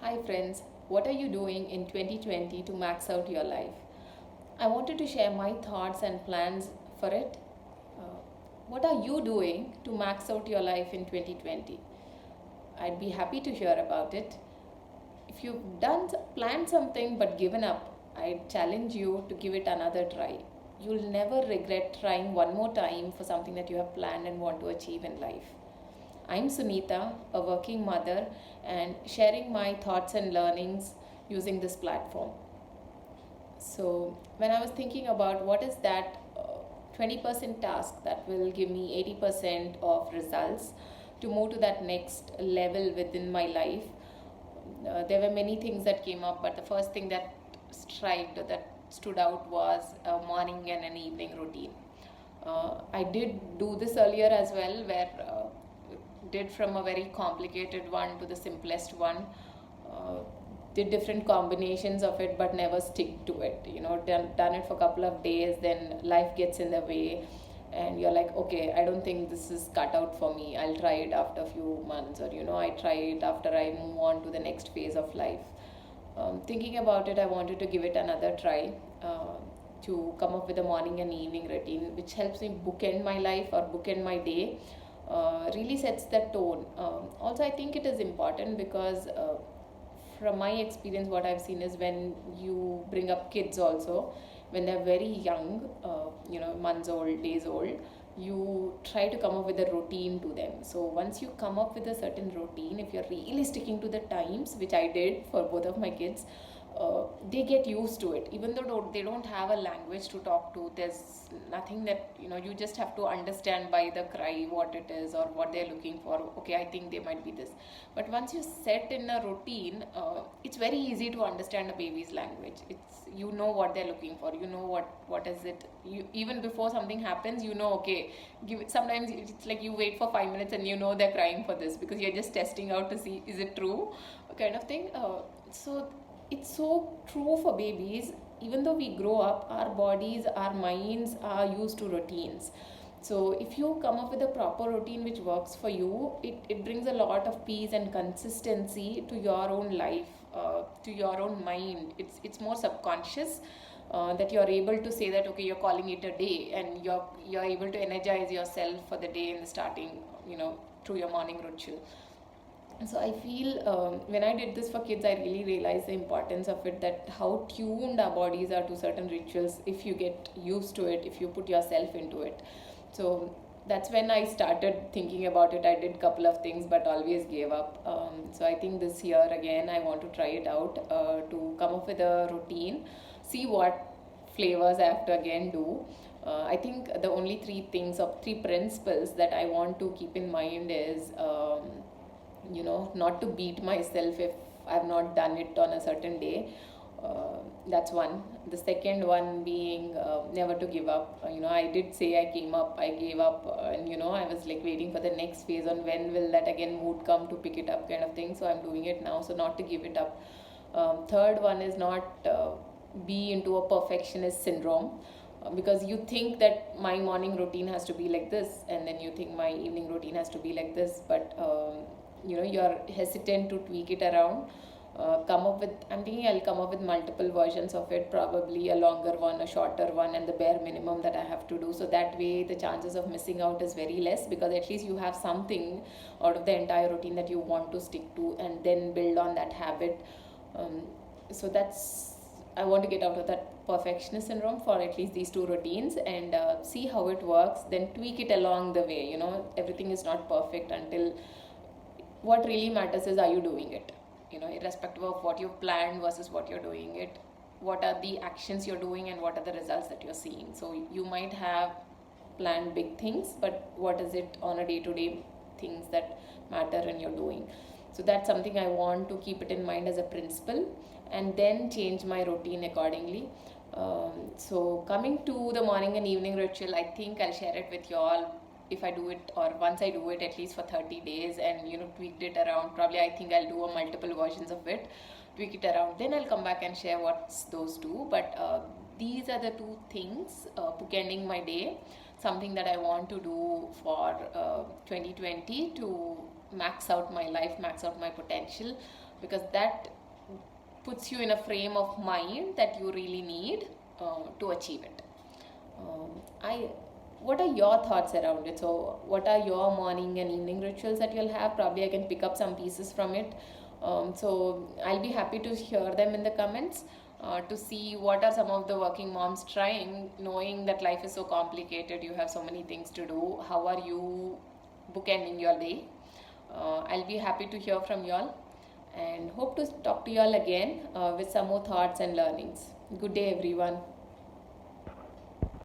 Hi friends, what are you doing in 2020 to max out your life? I wanted to share my thoughts and plans for it. Uh, what are you doing to max out your life in 2020? I'd be happy to hear about it. If you've planned something but given up, I challenge you to give it another try. You'll never regret trying one more time for something that you have planned and want to achieve in life. I'm Sunita, a working mother, and sharing my thoughts and learnings using this platform. So, when I was thinking about what is that 20% task that will give me 80% of results to move to that next level within my life, there were many things that came up, but the first thing that stood out was a morning and an evening routine. I did do this earlier as well, where did from a very complicated one to the simplest one. Uh, did different combinations of it, but never stick to it. Done it for a couple of days, then life gets in the way, and you're like, okay, I don't think this is cut out for me. I'll try it after a few months, or I try it after I move on to the next phase of life. Thinking about it, I wanted to give it another try. To come up with a morning and evening routine which helps me bookend my life or bookend my day, really sets the tone. Also, I think it is important because from my experience, what I've seen is when you bring up kids also, when they're very young, months old, days old, you try to come up with a routine to them. So once you come up with a certain routine, if you're really sticking to the times, which I did for both of my kids, they get used to it. Even though they don't have a language to talk to, there's nothing that you just have to understand by the cry what it is or what they're looking for. Okay, I think they might be this. But once you set in a routine, it's very easy to understand a baby's language. It's what they're looking for. What is it. You, even before something happens, okay, give it. Sometimes it's like you wait for 5 minutes and they're crying for this because you're just testing out to see is it true, kind of thing. So it's so true for babies. Even though we grow up, our bodies, our minds are used to routines. So if you come up with a proper routine which works for you, it brings a lot of peace and consistency to your own life, to your own mind. It's more subconscious, that you're able to say that okay, you're calling it a day, and you're able to energize yourself for the day in the starting, through your morning ritual. So I feel, when I did this for kids, I really realized the importance of it, that how tuned our bodies are to certain rituals if you get used to it, if you put yourself into it. So that's when I started thinking about it. I did a couple of things but always gave up. So I think this year again I want to try it out, to come up with a routine, see what flavors I have to again do. I think the only three things or three principles that I want to keep in mind is, not to beat myself if I've not done it on a certain day. That's one. The second one being, never to give up. I did say I gave up, and I was like waiting for the next phase on when will that again mood come to pick it up, kind of thing. So I'm doing it now, so not to give it up. Third one is not be into a perfectionist syndrome, because you think that my morning routine has to be like this, and then you think my evening routine has to be like this, but you're hesitant to tweak it around. Come up with I'm thinking I'll come up with multiple versions of it, probably a longer one, a shorter one, and the bare minimum that I have to do, so that way the chances of missing out is very less, because at least you have something out of the entire routine that you want to stick to and then build on that habit. So that's I want to get out of that perfectionist syndrome for at least these two routines, and see how it works, then tweak it along the way. Everything is not perfect until what really matters is, are you doing it? Irrespective of what you've planned versus what you're doing it, what are the actions you're doing and what are the results that you're seeing. So you might have planned big things, but what is it on a day-to-day things that matter and you're doing? So that's something I want to keep it in mind as a principle, and then change my routine accordingly. So coming to the morning and evening ritual, I think I'll share it with you all. If I do it, or once I do it at least for 30 days and tweaked it around, probably I think I'll do a multiple versions of it, tweak it around, then I'll come back and share what's those two. But these are the two things, bookending my day, something that I want to do for 2020 to max out my life, max out my potential, because that puts you in a frame of mind that you really need to achieve it. I What are your thoughts around it? So what are your morning and evening rituals that you'll have? Probably I can pick up some pieces from it. So I'll be happy to hear them in the comments, to see what are some of the working moms trying, knowing that life is so complicated, you have so many things to do. How are you bookending your day? I'll be happy to hear from y'all, and hope to talk to y'all again with some more thoughts and learnings. Good day, everyone.